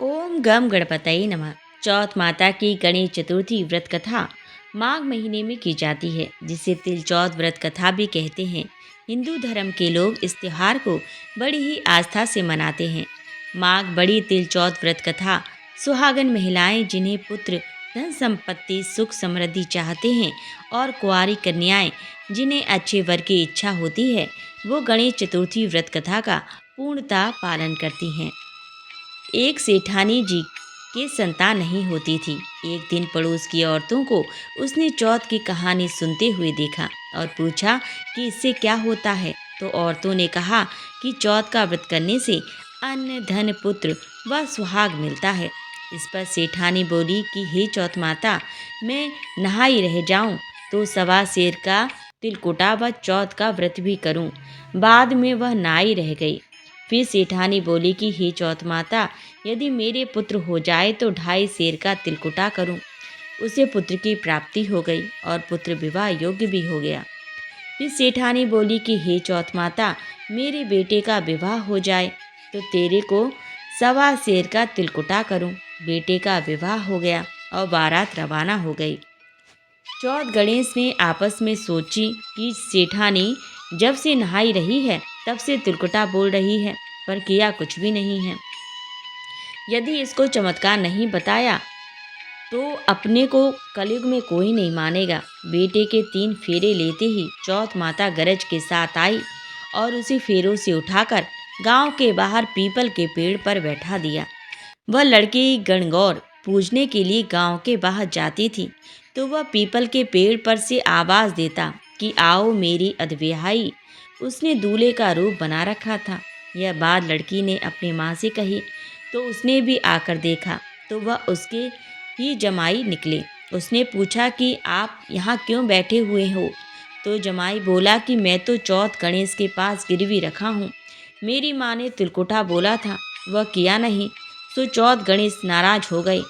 ओम गम गणपतये नमः। चौथ माता की गणेश चतुर्थी व्रत कथा माघ महीने में की जाती है, जिसे तिल चौथ व्रत कथा भी कहते हैं। हिंदू धर्म के लोग इस त्योहार को बड़ी ही आस्था से मनाते हैं। माघ बड़ी तिल चौथ व्रत कथा सुहागन महिलाएं जिन्हें पुत्र धन संपत्ति सुख समृद्धि चाहते हैं और कुंवारी कन्याएं जिन्हें अच्छे वर की इच्छा होती है, वो गणेश चतुर्थी व्रत कथा का पूर्णतः पालन करती हैं। एक सेठानी जी के संतान नहीं होती थी। एक दिन पड़ोस की औरतों को उसने चौथ की कहानी सुनते हुए देखा और पूछा कि इससे क्या होता है। तो औरतों ने कहा कि चौथ का व्रत करने से अन्न धन पुत्र व सुहाग मिलता है। इस पर सेठानी बोली कि हे चौथ माता, मैं नहाई रह जाऊं तो सवा शेर का तिलकुटा व चौथ का व्रत भी करूं। बाद में वह नाई रह गई। फिर सेठानी बोली कि हे चौथ माता, यदि मेरे पुत्र हो जाए तो 2.5 शेर का तिलकुटा करूं। उसे पुत्र की प्राप्ति हो गई और पुत्र विवाह योग्य भी हो गया। फिर सेठानी बोली कि हे चौथ माता, मेरे बेटे का विवाह हो जाए तो तेरे को सवा शेर का तिलकुटा करूं। बेटे का विवाह हो गया और बारात रवाना हो गई। चौथ गणेश ने आपस में सोची कि सेठानी जब से नहाई रही है तब से तिलकुटा बोल रही है, पर किया कुछ भी नहीं है। यदि इसको चमत्कार नहीं बताया तो अपने को कलयुग में कोई नहीं मानेगा। बेटे के 3 फेरे लेते ही चौथ माता गरज के साथ आई और उसे फेरों से उठाकर गांव के बाहर पीपल के पेड़ पर बैठा दिया। वह लड़की गणगौर पूजने के लिए गांव के बाहर जाती थी तो वह पीपल के पेड़ पर से आवाज़ देता कि आओ मेरी अधविहाई। उसने दूल्हे का रूप बना रखा था। यह बात लड़की ने अपनी माँ से कही तो उसने भी आकर देखा तो वह उसके ही जमाई निकले। उसने पूछा कि आप यहाँ क्यों बैठे हुए हो। तो जमाई बोला कि मैं तो चौथ गणेश के पास गिरवी रखा हूँ। मेरी माँ ने तिलकुटा बोला था, वह किया नहीं, सो चौथ गणेश नाराज हो गए।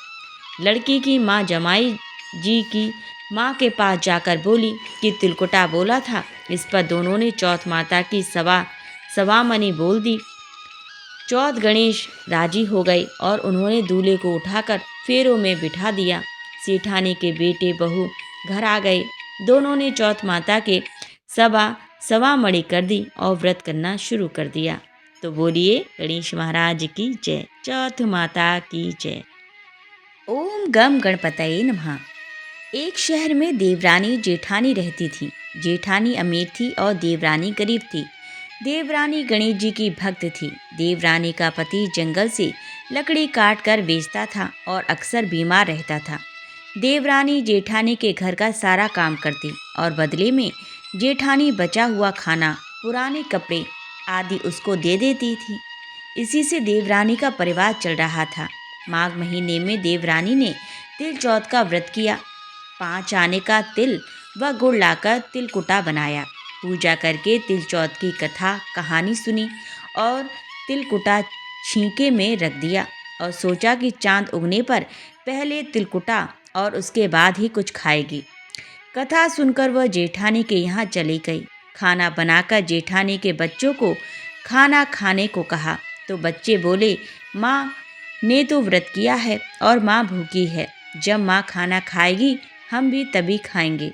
लड़की की माँ जमाई जी की माँ के पास जाकर बोली कि तिलकुटा बोला था। इस पर दोनों ने चौथ माता की सवा मनी बोल दी। चौथ गणेश राजी हो गए और उन्होंने दूल्हे को उठाकर फेरों में बिठा दिया। सेठानी के बेटे बहू घर आ गए। दोनों ने चौथ माता के सवा मणि कर दी और व्रत करना शुरू कर दिया। तो बोलिए गणेश महाराज की जय, चौथ माता की जय। ओम गम गणपतये नमः। एक शहर में देवरानी जेठानी रहती थी। जेठानी अमीर थी और देवरानी गरीब थी। देवरानी गणेश जी की भक्त थी। देवरानी का पति जंगल से लकड़ी काट कर बेचता था और अक्सर बीमार रहता था। देवरानी जेठानी के घर का सारा काम करती और बदले में जेठानी बचा हुआ खाना, पुराने कपड़े आदि उसको दे देती थी। इसी से देवरानी का परिवार चल रहा था। माघ महीने में देवरानी ने तिल चौथ का व्रत किया। 5 आने का तिल व गुड़ लाकर तिलकुटा बनाया। पूजा करके तिल चौथ की कथा कहानी सुनी और तिलकुटा छींके में रख दिया और सोचा कि चांद उगने पर पहले तिलकुटा और उसके बाद ही कुछ खाएगी। कथा सुनकर वह जेठानी के यहाँ चली गई। खाना बनाकर जेठानी के बच्चों को खाना खाने को कहा तो बच्चे बोले, माँ ने तो व्रत किया है और माँ भूखी है। जब माँ खाना खाएगी हम भी तभी खाएंगे।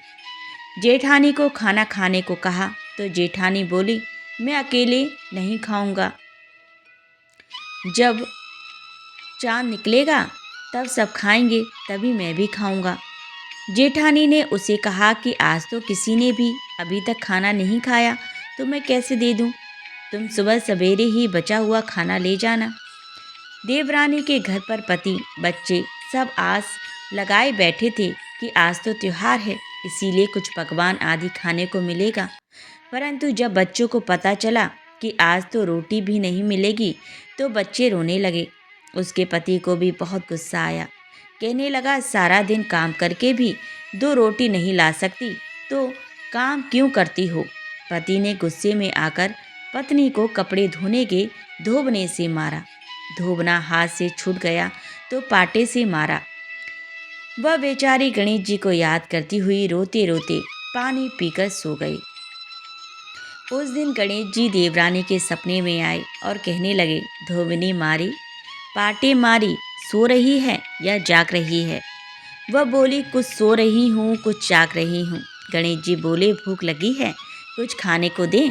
जेठानी को खाना खाने को कहा तो जेठानी बोली, मैं अकेले नहीं खाऊंगा, जब चांद निकलेगा तब सब खाएंगे, तभी मैं भी खाऊंगा। जेठानी ने उसे कहा कि आज तो किसी ने भी अभी तक खाना नहीं खाया तो मैं कैसे दे दूं? तुम सुबह सवेरे ही बचा हुआ खाना ले जाना। देवरानी के घर पर पति बच्चे सब आस लगाए बैठे थे कि आज तो त्योहार है, इसीलिए कुछ पकवान आदि खाने को मिलेगा। परंतु जब बच्चों को पता चला कि आज तो रोटी भी नहीं मिलेगी तो बच्चे रोने लगे। उसके पति को भी बहुत गुस्सा आया। कहने लगा, सारा दिन काम करके भी 2 रोटी नहीं ला सकती तो काम क्यों करती हो? पति ने गुस्से में आकर पत्नी को कपड़े धोने के धोबने से मारा। धोबना हाथ से छूट गया तो पाटे से मारा। वह बेचारी गणेश जी को याद करती हुई रोते रोते पानी पीकर सो गई। उस दिन गणेश जी देवरानी के सपने में आए और कहने लगे, धोबनी मारी, पाटे मारी, सो रही है या जाग रही है? वह बोली, कुछ सो रही हूँ, कुछ जाग रही हूँ। गणेश जी बोले, भूख लगी है, कुछ खाने को दें?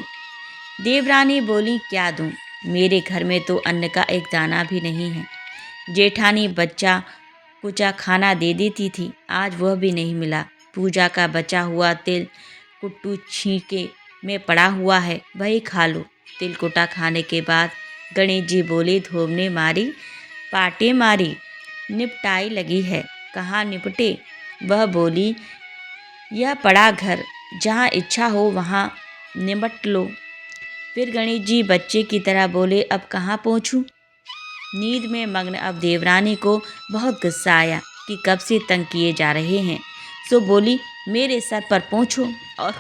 देवरानी बोली, क्या दूँ? मेरे घर में तो अन्न का एक दाना भी नहीं है। जेठानी बच्चा कुचा खाना दे देती थी, आज वह भी नहीं मिला। पूजा का बचा हुआ तिल कुट्टू छींके में पड़ा हुआ है, वही खा लो। तिलकुटा खाने के बाद गणेश जी बोले, धोबने मारी, पाटे मारी, निपटाई लगी है, कहाँ निपटे? वह बोली, यह पड़ा घर, जहाँ इच्छा हो वहाँ निपट लो। फिर गणेश जी बच्चे की तरह बोले, अब कहाँ पहुँचूँ? नींद में मग्न अब देवरानी को बहुत गुस्सा आया कि कब से तंग किए जा रहे हैं। सो बोली, मेरे सर पर पहुँचो। और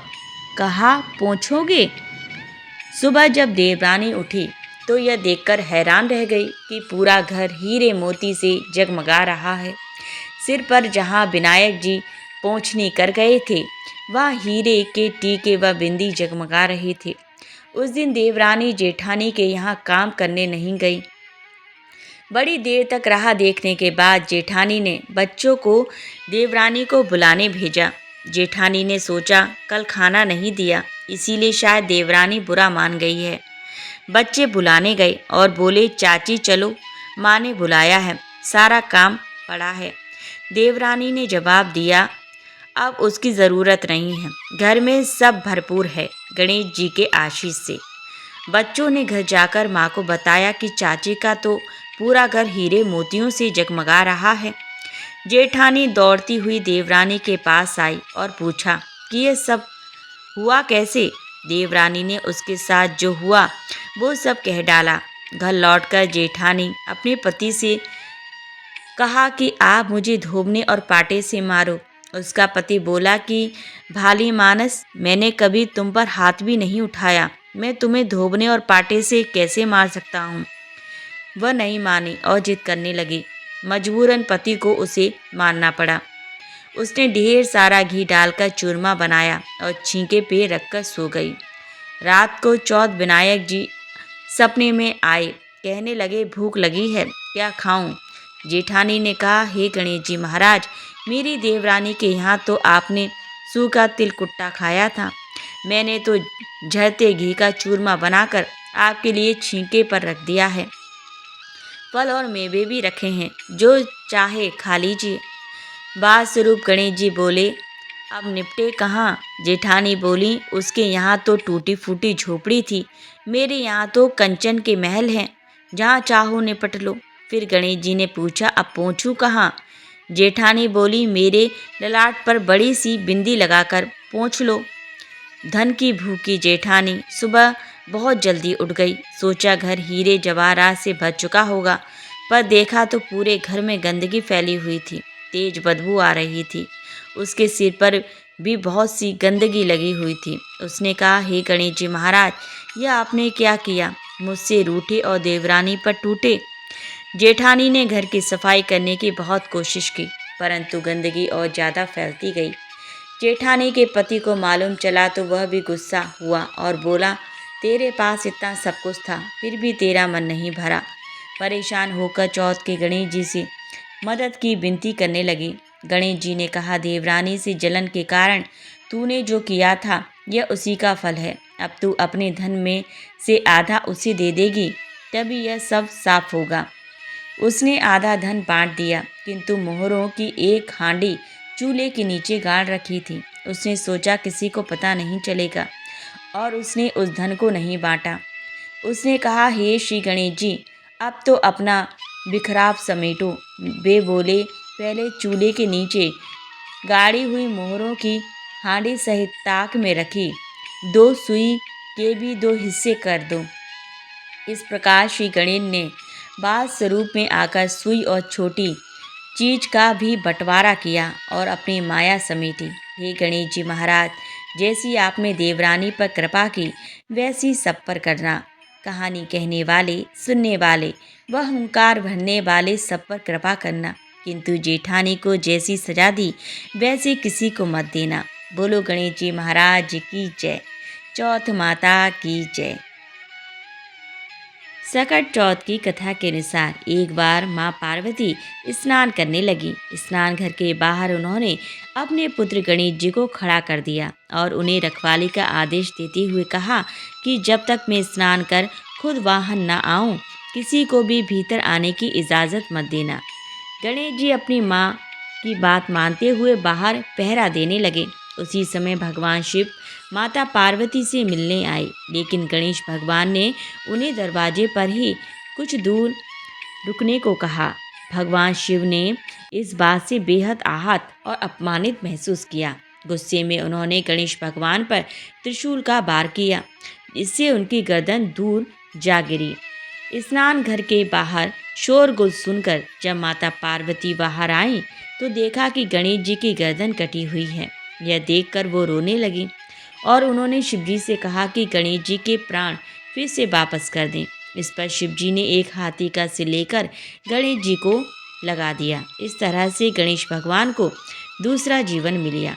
कहा, पहुँचोगे? सुबह जब देवरानी उठी तो यह देखकर हैरान रह गई कि पूरा घर हीरे मोती से जगमगा रहा है। सिर पर जहाँ विनायक जी पोंछनी कर गए थे, वह हीरे के टीके व बिंदी जगमगा रहे थे। उस दिन देवरानी जेठानी के यहाँ काम करने नहीं गई। बड़ी देर तक राह देखने के बाद जेठानी ने बच्चों को देवरानी को बुलाने भेजा। जेठानी ने सोचा, कल खाना नहीं दिया, इसीलिए शायद देवरानी बुरा मान गई है। बच्चे बुलाने गए और बोले, चाची चलो, माँ ने बुलाया है, सारा काम पड़ा है। देवरानी ने जवाब दिया, अब उसकी ज़रूरत नहीं है, घर में सब भरपूर है, गणेश जी के आशीष से। बच्चों ने घर जाकर माँ को बताया कि चाची का तो पूरा घर हीरे मोतियों से जगमगा रहा है। जेठानी दौड़ती हुई देवरानी के पास आई और पूछा कि ये सब हुआ कैसे? देवरानी ने उसके साथ जो हुआ वो सब कह डाला। घर लौटकर जेठानी अपने पति से कहा कि आप मुझे धोबने और पाटे से मारो। उसका पति बोला कि भाली मानस, मैंने कभी तुम पर हाथ भी नहीं उठाया, मैं तुम्हें धोबने और पाटे से कैसे मार सकता हूँ? वह नहीं मानी और जिद करने लगी। मजबूरन पति को उसे मारना पड़ा। उसने ढेर सारा घी डालकर चूरमा बनाया और छींके पे रखकर सो गई। रात को चौथ विनायक जी सपने में आए, कहने लगे, भूख लगी है, क्या खाऊं? जेठानी ने कहा, हे गणेश जी महाराज, मेरी देवरानी के यहाँ तो आपने सूखा तिलकुट्टा खाया था, मैंने तो झरते घी का चूरमा बनाकर आपके लिए छींके पर रख दिया है। फल और मेवे भी रखे हैं, जो चाहे खा लीजिए। बात स्वरूप गणेश जी बोले, अब निपटे कहाँ? जेठानी बोली, उसके यहाँ तो टूटी फूटी झोपड़ी थी, मेरे यहाँ तो कंचन के महल हैं, जहाँ चाहो निपट लो। फिर गणेश जी ने पूछा, अब पहुँचूँ कहाँ? जेठानी बोली, मेरे ललाट पर बड़ी सी बिंदी लगाकर पोंछ लो। धन की भूखी जेठानी सुबह बहुत जल्दी उठ गई। सोचा घर हीरे जवाहरात से भर चुका होगा, पर देखा तो पूरे घर में गंदगी फैली हुई थी, तेज बदबू आ रही थी। उसके सिर पर भी बहुत सी गंदगी लगी हुई थी। उसने कहा, हे गणेश जी महाराज, यह आपने क्या किया? मुझसे रूठे और देवरानी पर टूटे। जेठानी ने घर की सफाई करने की बहुत कोशिश की, परंतु गंदगी और ज़्यादा फैलती गई। जेठानी के पति को मालूम चला तो वह भी गुस्सा हुआ और बोला, तेरे पास इतना सब कुछ था, फिर भी तेरा मन नहीं भरा। परेशान होकर चौथ के गणेश जी से मदद की विनती करने लगी। गणेश जी ने कहा, देवरानी से जलन के कारण तूने जो किया था, यह उसी का फल है। अब तू अपने धन में से आधा उसे दे देगी, तभी यह सब साफ होगा। उसने आधा धन बांट दिया, किंतु मोहरों की एक हांडी चूल्हे के नीचे गाड़ रखी थी। उसने सोचा किसी को पता नहीं चलेगा, और उसने उस धन को नहीं बांटा। उसने कहा, हे श्री गणेश जी, अब तो अपना बिखराव समेटो। वे बोले, पहले चूल्हे के नीचे गाड़ी हुई मोहरों की हांडी सहित ताक में रखी 2 सुई के भी 2 हिस्से कर दो। इस प्रकार श्री गणेश ने बाल स्वरूप में आकर सुई और छोटी चीज का भी बंटवारा किया और अपनी माया समेटी। हे गणेश जी महाराज, जैसी आपने देवरानी पर कृपा की, वैसी सब पर करना। कहानी कहने वाले, सुनने वाले व हुंकार भरने वाले सब पर कृपा करना, किंतु जेठानी को जैसी सजा दी वैसे किसी को मत देना। बोलो गणेश जी महाराज की जय। चौथ माता की जय। सकट चौथ की कथा के अनुसार एक बार माँ पार्वती स्नान करने लगी। स्नान घर के बाहर उन्होंने अपने पुत्र गणेश जी को खड़ा कर दिया और उन्हें रखवाली का आदेश देते हुए कहा कि जब तक मैं स्नान कर खुद वाहन न आऊं, किसी को भी भीतर आने की इजाज़त मत देना। गणेश जी अपनी माँ की बात मानते हुए बाहर पहरा देने लगे। उसी समय भगवान शिव माता पार्वती से मिलने आए, लेकिन गणेश भगवान ने उन्हें दरवाजे पर ही कुछ दूर रुकने को कहा। भगवान शिव ने इस बात से बेहद आहत और अपमानित महसूस किया। गुस्से में उन्होंने गणेश भगवान पर त्रिशूल का वार किया, इससे उनकी गर्दन दूर जा गिरी। स्नान घर के बाहर शोरगुल सुनकर जब माता पार्वती बाहर आईं, तो देखा कि गणेश जी की गर्दन कटी हुई है। यह देखकर वो रोने लगी और उन्होंने शिवजी से कहा कि गणेश जी के प्राण फिर से वापस कर दें। इस पर शिवजी ने एक हाथी का सिर लेकर गणेश जी को लगा दिया। इस तरह से गणेश भगवान को दूसरा जीवन मिल गया।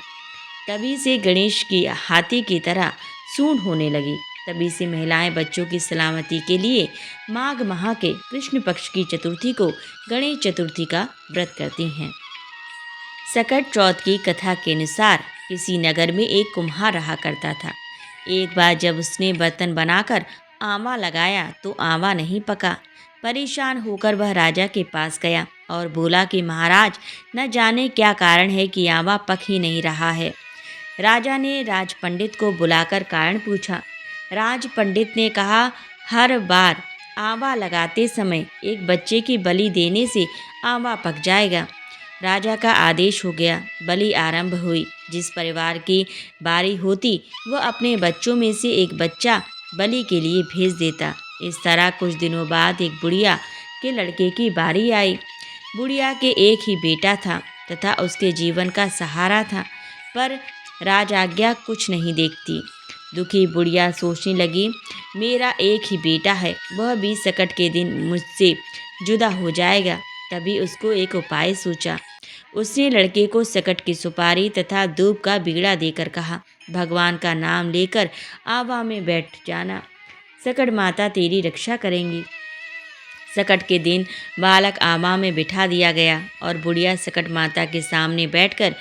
तभी से गणेश की हाथी की तरह सूंड होने लगी। तभी से महिलाएं बच्चों की सलामती के लिए माघ माह के कृष्ण पक्ष की चतुर्थी को गणेश चतुर्थी का व्रत करती हैं। सकट चौथ की कथा के अनुसार किसी नगर में एक कुम्हार रहा करता था। एक बार जब उसने बर्तन बनाकर आंवा लगाया तो आंवा नहीं पका। परेशान होकर वह राजा के पास गया और बोला कि महाराज, न जाने क्या कारण है कि आंवा पक ही नहीं रहा है। राजा ने राज पंडित को बुलाकर कारण पूछा। राज पंडित ने कहा, हर बार आंवा लगाते समय एक बच्चे की बलि देने से आंवा पक जाएगा। राजा का आदेश हो गया। बलि आरंभ हुई। जिस परिवार की बारी होती वह अपने बच्चों में से एक बच्चा बलि के लिए भेज देता। इस तरह कुछ दिनों बाद एक बुढ़िया के लड़के की बारी आई। बुढ़िया के एक ही बेटा था तथा उसके जीवन का सहारा था, पर राजआज्ञा कुछ नहीं देखती। दुखी बुढ़िया सोचने लगी, मेरा एक ही बेटा है, वह भी सकट के दिन मुझसे जुदा हो जाएगा। तभी उसको एक उपाय सोचा। उसने लड़के को सकट की सुपारी तथा दूब का बीड़ा देकर कहा, भगवान का नाम लेकर आवा में बैठ जाना, सकट माता तेरी रक्षा करेंगी। सकट के दिन बालक आवा में बिठा दिया गया और बुढ़िया सकट माता के सामने बैठकर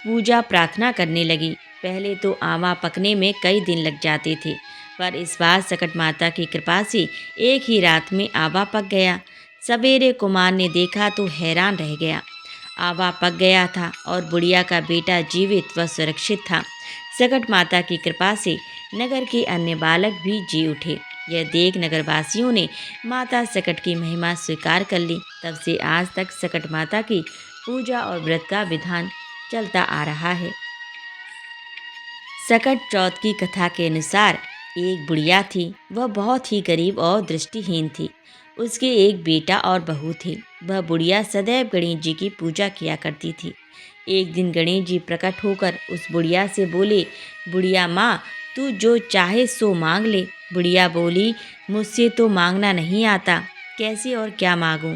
पूजा प्रार्थना करने लगी। पहले तो आवा पकने में कई दिन लग जाते थे, पर इस बार सकट माता की कृपा से एक ही रात में आवा पक गया। सवेरे कुमार ने देखा तो हैरान रह गया। आवा पक गया था और बुढ़िया का बेटा जीवित व सुरक्षित था। सकट माता की कृपा से नगर के अन्य बालक भी जी उठे। यह देख नगरवासियों ने माता सकट की महिमा स्वीकार कर ली। तब से आज तक सकट माता की पूजा और व्रत का विधान चलता आ रहा है। सकट चौथ की कथा के अनुसार एक बुढ़िया थी। वह बहुत ही गरीब और दृष्टिहीन थी। उसके एक बेटा और बहू थे। वह बुढ़िया सदैव गणेश जी की पूजा किया करती थी। एक दिन गणेश जी प्रकट होकर उस बुढ़िया से बोले, बुढ़िया माँ, तू जो चाहे सो मांग ले। बुढ़िया बोली, मुझसे तो मांगना नहीं आता, कैसे और क्या मांगूं?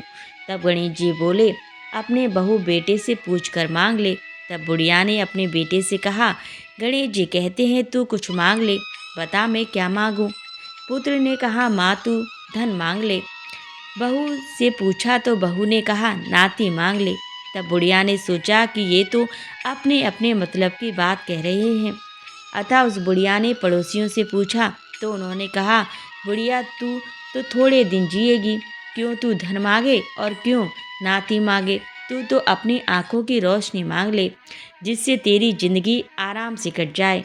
तब गणेश जी बोले, अपने बहू बेटे से पूछ कर मांग ले। तब बुढ़िया ने अपने बेटे से कहा, गणेश जी कहते हैं तू कुछ मांग ले, बता मैं क्या मांगूं? पुत्र ने कहा, माँ तू धन मांग ले। बहू से पूछा तो बहू ने कहा, नाती मांग ले। तब बुढ़िया ने सोचा कि ये तो अपने अपने मतलब की बात कह रहे हैं। अतः उस बुढ़िया ने पड़ोसियों से पूछा तो उन्होंने कहा, बुढ़िया तू तो थोड़े दिन जिएगी, क्यों तू धन मांगे और क्यों नाती मांगे? तू तो अपनी आंखों की रोशनी मांग ले, जिससे तेरी जिंदगी आराम से कट जाए।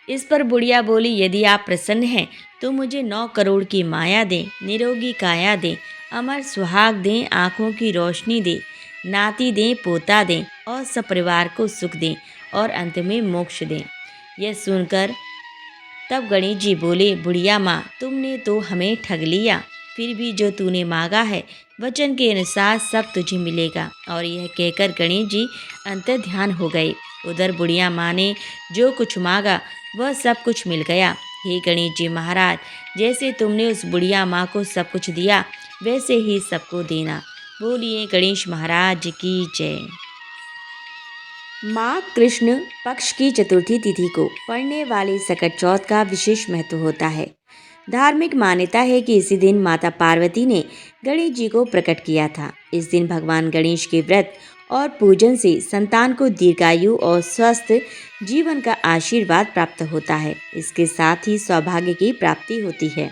इस पर बुढ़िया बोली, यदि आप प्रसन्न हैं तो मुझे 9 करोड़ की माया दें, निरोगी काया दें, अमर सुहाग दें, आँखों की रोशनी दें, नाती दें, पोता दें और सपरिवार को सुख दें और अंत में मोक्ष दें। यह सुनकर तब गणेश जी बोले, बुढ़िया माँ, तुमने तो हमें ठग लिया। फिर भी जो तूने मांगा है वचन के अनुसार सब तुझे मिलेगा। और यह कहकर गणेश जी अंतर ध्यान हो गए। उधर बुढ़िया माँ ने जो कुछ मांगा वह सब कुछ मिल गया। हे गणेश जी महाराज, जैसे तुमने उस बुढ़िया माँ को सब कुछ दिया वैसे ही सबको देना। बोलिए गणेश महाराज की जय। माघ कृष्ण पक्ष की चतुर्थी तिथि को पड़ने वाले सकट चौथ का विशेष महत्व होता है। धार्मिक मान्यता है कि इसी दिन माता पार्वती ने गणेश जी को प्रकट किया था। इस दिन भगवान गणेश के व्रत और पूजन से संतान को दीर्घायु और स्वस्थ जीवन का आशीर्वाद प्राप्त होता है। इसके साथ ही सौभाग्य की प्राप्ति होती है।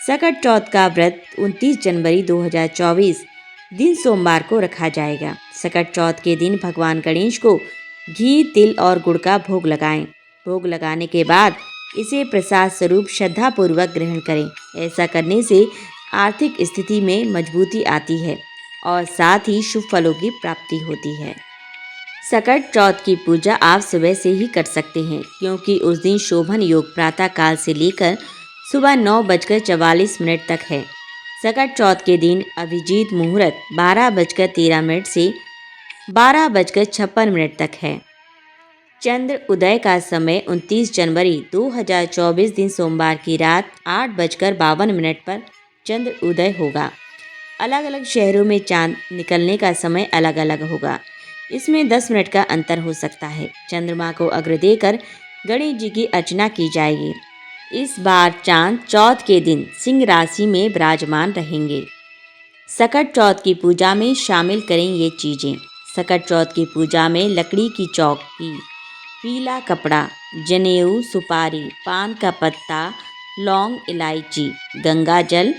सकट चौथ का व्रत 29 जनवरी 2024 दिन सोमवार को रखा जाएगा। सकट चौथ के दिन भगवान गणेश को घी, तिल और गुड़ का भोग लगाएं। भोग लगाने के बाद इसे प्रसाद स्वरूप श्रद्धापूर्वक ग्रहण करें। ऐसा करने से आर्थिक स्थिति में मजबूती आती है और साथ ही शुभ फलों की प्राप्ति होती है। सकट चौथ की पूजा आप सुबह से ही कर सकते हैं, क्योंकि उस दिन शोभन योग प्रातः काल से लेकर सुबह 9:44 तक है। सकट चौथ के दिन अभिजीत मुहूर्त 12:13 से 12:56 तक है। चंद्र उदय का समय 29 जनवरी 2024 दिन सोमवार की रात 8:52 पर चंद्र उदय होगा। अलग अलग शहरों में चांद निकलने का समय अलग अलग होगा। इसमें 10 मिनट का अंतर हो सकता है। चंद्रमा को अग्र देकर गणेश जी की अर्चना की जाएगी। इस बार चांद चौथ के दिन सिंह राशि में विराजमान रहेंगे। सकट चौथ की पूजा में शामिल करें ये चीज़ें। सकट चौथ की पूजा में लकड़ी की चौकी, पीला कपड़ा, जनेऊ, सुपारी, पान का पत्ता, लौंग, इलायची, गंगा जल,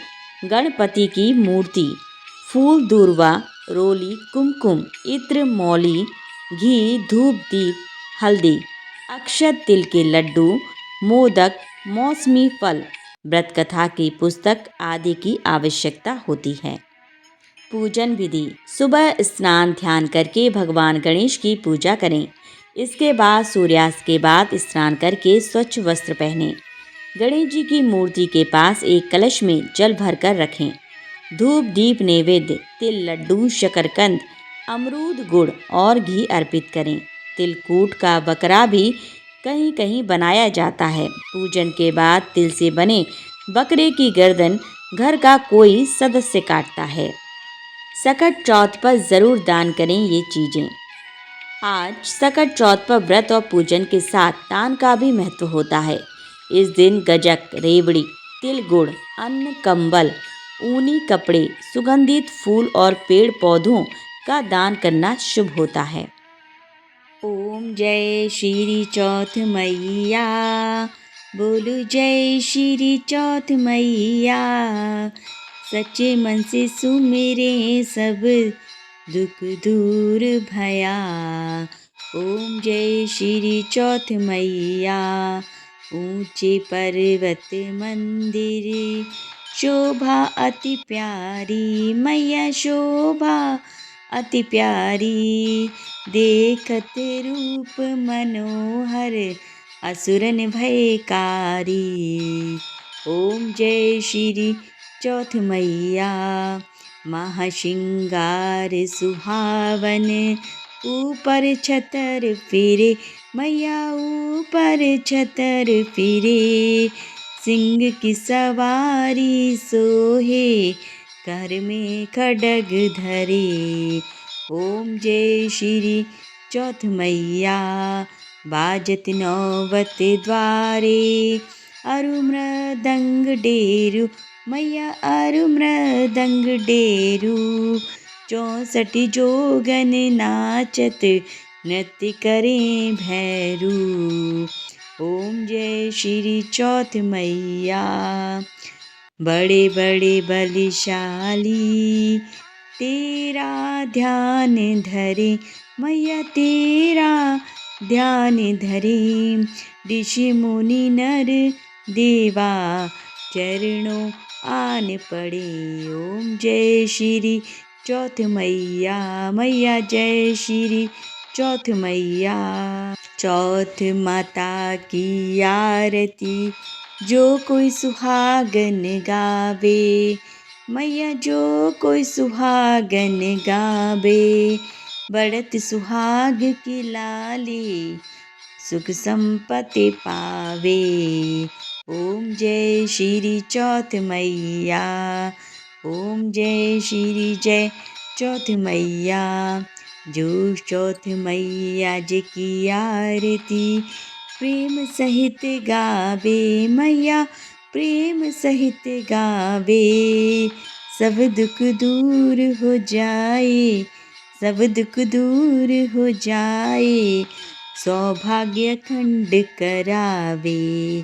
गणपति की मूर्ति, फूल, दूर्वा, रोली, कुमकुम, इत्र, मौली, घी, धूप, दीप, हल्दी, अक्षत, तिल के लड्डू, मोदक, मौसमी फल, व्रत कथा की पुस्तक आदि की आवश्यकता होती है। पूजन विधि: सुबह स्नान ध्यान करके भगवान गणेश की पूजा करें। इसके बाद सूर्यास्त के बाद स्नान करके स्वच्छ वस्त्र पहनें। गणेश जी की मूर्ति के पास एक कलश में जल भरकर रखें। धूप, दीप, नैवेद्य, तिल, लड्डू, शकरकंद, अमरूद, गुड़ और घी अर्पित करें। तिलकूट का बकरा भी कहीं कहीं बनाया जाता है। पूजन के बाद तिल से बने बकरे की गर्दन घर का कोई सदस्य काटता है। सकट चौथ पर ज़रूर दान करें ये चीज़ें। आज सकट चौथ पर व्रत और पूजन के साथ दान का भी महत्व होता है। इस दिन गजक, रेवड़ी, तिल गुड़, अन्न, कंबल, ऊनी कपड़े, सुगंधित फूल और पेड़ पौधों का दान करना शुभ होता है। ओम जय श्री चौथ मैया, बोलो जय श्री चौथ मैया। सच्चे मन से सुमेरे सब दुख दूर भया। ओम जय श्री चौथ मैया। ऊंचे पर्वत मंदिर शोभा अति प्यारी, मैया शोभा अति प्यारी। देखत रूप मनोहर असुरन भयकारी। ओम जय श्री चौथ मैया। महाशिंगार सुहावन ऊपर छतर फिरे, मैया ऊपर छतर फिरे। सिंह की सवारी सोहे, कर में खड्ग धरे। ओम जय श्री चौथ मैया। बाजत नौबत द्वारे अरु मृदंग डेरू, मैया अरु मृदंग डेरू। 64 जोगन नाचत नृत्य करें भैरू। ओम जय श्री चौथ मैया। बड़े बड़े बलशाली तेरा ध्यान धरे, मैया तेरा ध्यान धरे। ऋषि मुनि नर देवा चरणों आन पड़े। ओम जय श्री चौथ मैया। मैया जय श्री चौथ मैया। चौथ माता की आरती जो कोई सुहागन गावे, मैया जो कोई सुहागन गावे। बढ़त सुहाग की लाली सुख संपत्ति पावे। ओम जय श्री चौथ मैया। ओम जय श्री जय चौथ मैया। जो चौथ मैया जी की आरती प्रेम सहित गावे, मैया प्रेम सहित गावे, सब दुख दूर हो जाए, सब दुख दूर हो जाए, सौभाग्य खंड करावे।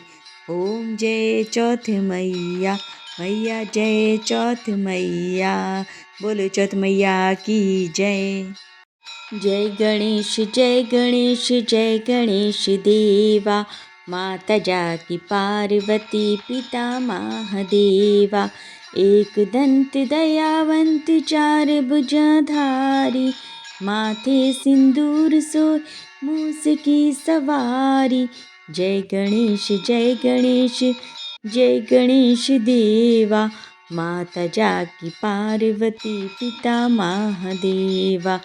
ओम जय चौथ मैया, मैया जय चौथ मैया, बोलो चौथ मैया की जय। जय गणेश जय गणेश जय गणेश देवा, माता जाकी पार्वती पिता महादेवा, एक दंत दयावंत चार भुजाधारी, माथे सिंदूर सोय मूस की सवारी। जय गणेश जय गणेश जय गणेश देवा, माता जाकी पार्वती पिता महादेवा,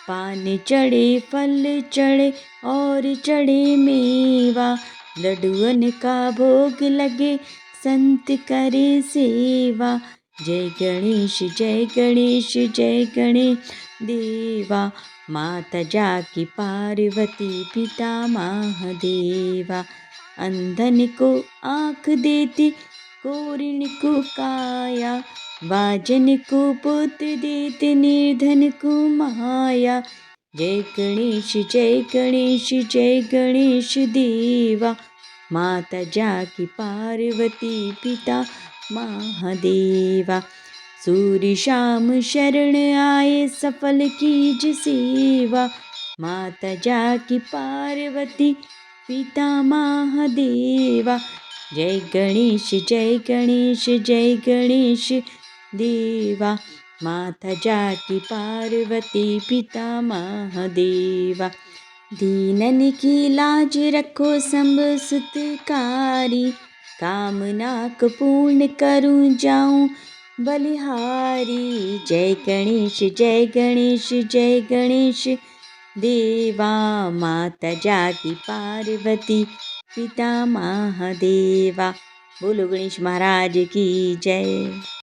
पान चढ़े फल चढ़े और चढ़े मेवा, लड्डुअन का भोग लगे संत करे सेवा। जय गणेश जय गणेश जय गणेश देवा, माता जाकी पार्वती पिता महादेवा, अंधन को आँख देती कोरिन को काया, बाजन को पुत्र देते निर्धन को माया। जय गणेश जय गणेश जय गणेश देवा, माता जाकी पार्वती पिता महादेवा, सूर्य शाम शरण आए सफल कीज सेवा, माता जाकी पार्वती पिता महादेवा। जय गणेश जय गणेश जय गणेश देवा, माता जाकी पार्वती पिता महादेवा, दीनन की लाज रखो सब सुतकारी, कामना को पूर्ण करूं जाऊं बलिहारी। जय गणेश जय गणेश जय गणेश देवा, माता जाकी पार्वती पिता महादेवा, बोलो गणेश महाराज की जय।